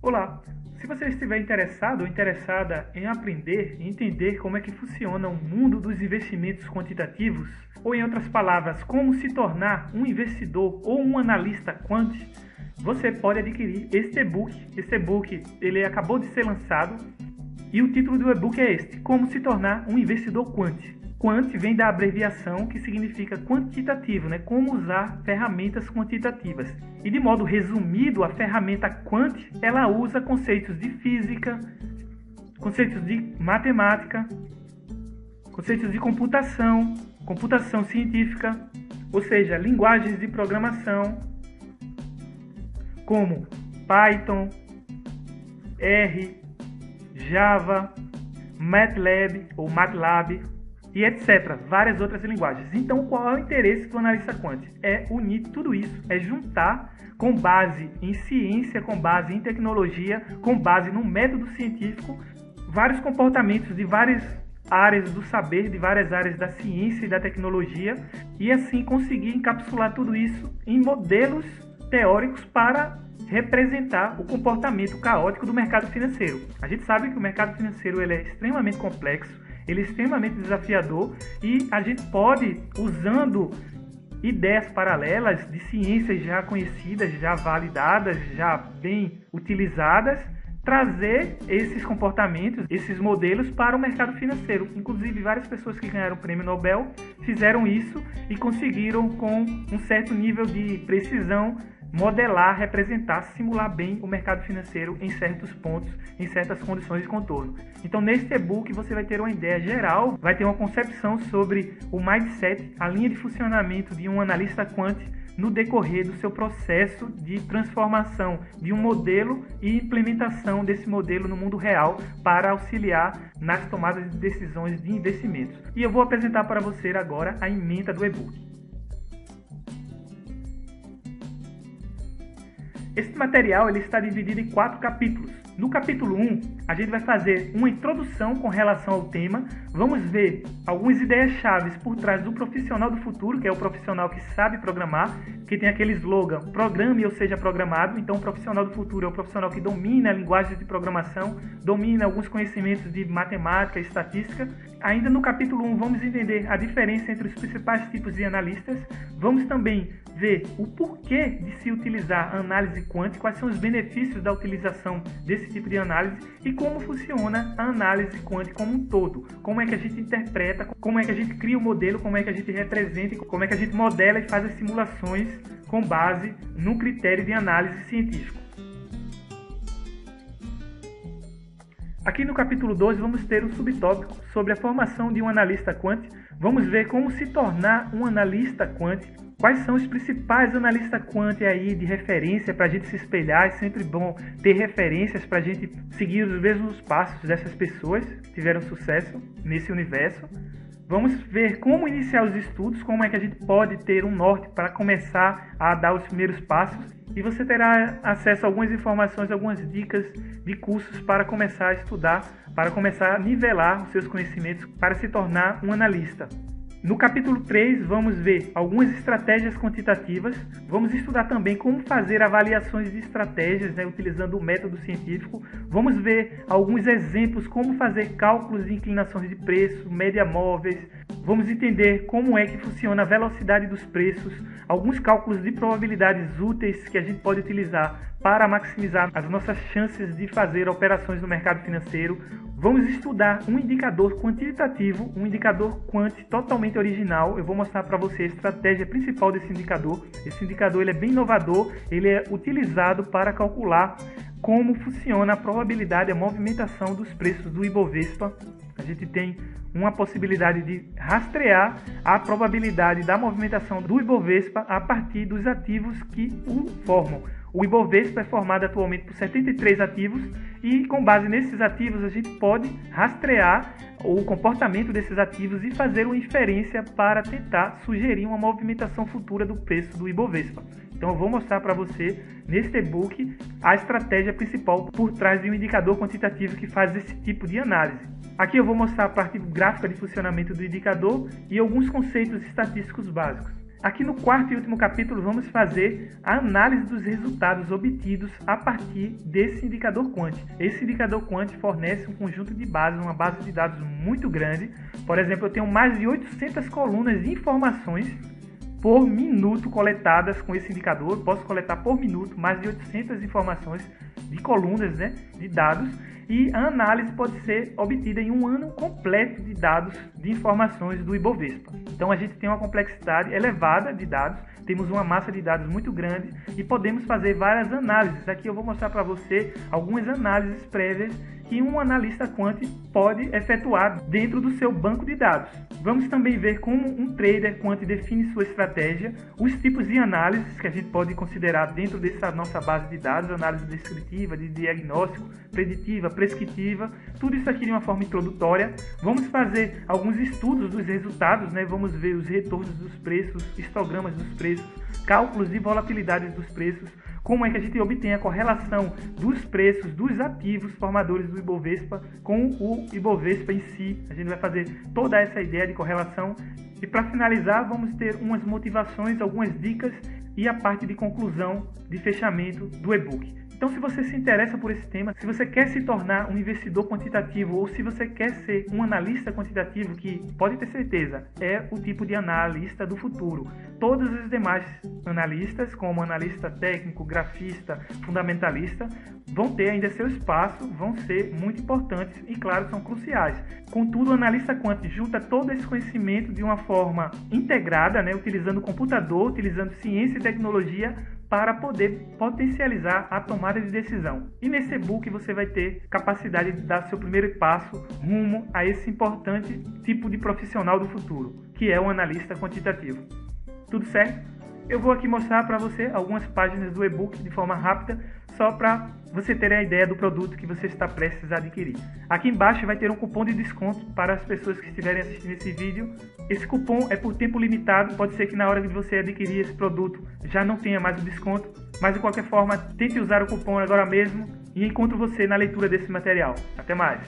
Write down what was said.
Olá! Se você estiver interessado ou interessada em aprender e entender como é que funciona o mundo dos investimentos quantitativos, ou em outras palavras, como se tornar um investidor ou um analista quant, você pode adquirir este e-book. Este e-book ele acabou de ser lançado e o título do e-book é este: Como se tornar um investidor quant. Quant vem da abreviação que significa quantitativo, como usar ferramentas quantitativas. E de modo resumido, a ferramenta quant, ela usa conceitos de física, conceitos de matemática, conceitos de computação, computação científica, ou seja, linguagens de programação, como Python, R, Java, MATLAB ou MATLAB, e etc. Várias outras linguagens. Então, qual é o interesse do analista quant? É unir tudo isso, é juntar com base em ciência, com base em tecnologia, com base no método científico, vários comportamentos de várias áreas do saber, de várias áreas da ciência e da tecnologia, e assim conseguir encapsular tudo isso em modelos teóricos para representar o comportamento caótico do mercado financeiro. A gente sabe que o mercado financeiro ele é extremamente complexo, ele é extremamente desafiador e a gente pode, usando ideias paralelas de ciências já conhecidas, já validadas, já bem utilizadas, trazer esses comportamentos, esses modelos para o mercado financeiro. Inclusive, várias pessoas que ganharam o prêmio Nobel fizeram isso e conseguiram, com um certo nível de precisão, modelar, representar, simular bem o mercado financeiro em certos pontos, em certas condições de contorno. Então, neste e-book você vai ter uma ideia geral, vai ter uma concepção sobre o mindset, a linha de funcionamento de um analista quant no decorrer do seu processo de transformação de um modelo e implementação desse modelo no mundo real para auxiliar nas tomadas de decisões de investimentos. E eu vou apresentar para você agora a ementa do e-book. Este material ele está dividido em 4 capítulos. No capítulo 1, a gente vai fazer uma introdução com relação ao tema. Vamos ver algumas ideias-chave por trás do profissional do futuro, que é o profissional que sabe programar, que tem aquele slogan, programe ou seja programado. Então, o profissional do futuro é o profissional que domina a linguagem de programação, domina alguns conhecimentos de matemática e estatística. Ainda no capítulo 1, vamos entender a diferença entre os principais tipos de analistas. Vamos também ver o porquê de se utilizar a análise quant, quais são os benefícios da utilização desse tipo de análise e como funciona a análise quant como um todo. Como é que a gente interpreta, como é que a gente cria o modelo, como é que a gente representa, como é que a gente modela e faz as simulações com base no critério de análise científico. Aqui no capítulo 2 vamos ter um subtópico sobre a formação de um analista quant. Vamos ver como se tornar um analista quant, quais são os principais analistas quant aí de referência para a gente se espelhar. É sempre bom ter referências para a gente seguir os mesmos passos dessas pessoas que tiveram sucesso nesse universo. Vamos ver como iniciar os estudos, como é que a gente pode ter um norte para começar a dar os primeiros passos. E você terá acesso a algumas informações, algumas dicas de cursos para começar a estudar, para começar a nivelar os seus conhecimentos para se tornar um analista. No capítulo 3, vamos ver algumas estratégias quantitativas. Vamos estudar também como fazer avaliações de estratégias, utilizando o método científico. Vamos ver alguns exemplos, como fazer cálculos de inclinações de preço, média móveis. Vamos entender como é que funciona a velocidade dos preços, alguns cálculos de probabilidades úteis que a gente pode utilizar para maximizar as nossas chances de fazer operações no mercado financeiro. Vamos estudar um indicador quantitativo, um indicador quant totalmente original. Eu vou mostrar para você a estratégia principal desse indicador. Esse indicador ele é bem inovador, ele é utilizado para calcular como funciona a probabilidade, a movimentação dos preços do Ibovespa. A gente tem uma possibilidade de rastrear a probabilidade da movimentação do Ibovespa a partir dos ativos que o formam. O Ibovespa é formado atualmente por 73 ativos e, com base nesses ativos, a gente pode rastrear o comportamento desses ativos e fazer uma inferência para tentar sugerir uma movimentação futura do preço do Ibovespa. Então, eu vou mostrar para você, neste e-book, a estratégia principal por trás de um indicador quantitativo que faz esse tipo de análise. Aqui eu vou mostrar a parte gráfica de funcionamento do indicador e alguns conceitos estatísticos básicos. Aqui no quarto e último capítulo vamos fazer a análise dos resultados obtidos a partir desse indicador Quant. Esse indicador Quant fornece um conjunto de bases, uma base de dados muito grande. Por exemplo, eu tenho mais de 800 colunas de informações por minuto coletadas com esse indicador. Eu posso coletar por minuto mais de 800 informações de colunas, né, de dados. E a análise pode ser obtida em um ano completo de dados, de informações do Ibovespa. Então a gente tem uma complexidade elevada de dados, temos uma massa de dados muito grande e podemos fazer várias análises. Aqui eu vou mostrar para você algumas análises prévias que um analista quant pode efetuar dentro do seu banco de dados. Vamos também ver como um trader quant define sua estratégia, os tipos de análises que a gente pode considerar dentro dessa nossa base de dados, análise descritiva, de diagnóstico, preditiva, prescritiva, tudo isso aqui de uma forma introdutória. Vamos fazer alguns estudos dos resultados, né? Vamos ver os retornos dos preços, histogramas dos preços, cálculos de volatilidade dos preços, como é que a gente obtém a correlação dos preços dos ativos formadores do Ibovespa com o Ibovespa em si. A gente vai fazer toda essa ideia de correlação. E para finalizar, vamos ter umas motivações, algumas dicas e a parte de conclusão, de fechamento do e-book. Então, se você se interessa por esse tema, se você quer se tornar um investidor quantitativo ou se você quer ser um analista quantitativo, que pode ter certeza, é o tipo de analista do futuro. Todos os demais analistas, como analista técnico, grafista, fundamentalista, vão ter ainda seu espaço, vão ser muito importantes e, claro, são cruciais. Contudo, o analista quant junta todo esse conhecimento de uma forma integrada, né, utilizando computador, utilizando ciência e tecnologia para poder potencializar a tomada de decisão. E nesse e-book você vai ter capacidade de dar seu primeiro passo rumo a esse importante tipo de profissional do futuro, que é o analista quantitativo. Tudo certo? Eu vou aqui mostrar para você algumas páginas do e-book de forma rápida, só para você ter a ideia do produto que você está prestes a adquirir. Aqui embaixo vai ter um cupom de desconto para as pessoas que estiverem assistindo esse vídeo. Esse cupom é por tempo limitado, pode ser que na hora que você adquirir esse produto já não tenha mais o desconto, mas de qualquer forma, tente usar o cupom agora mesmo e encontro você na leitura desse material. Até mais!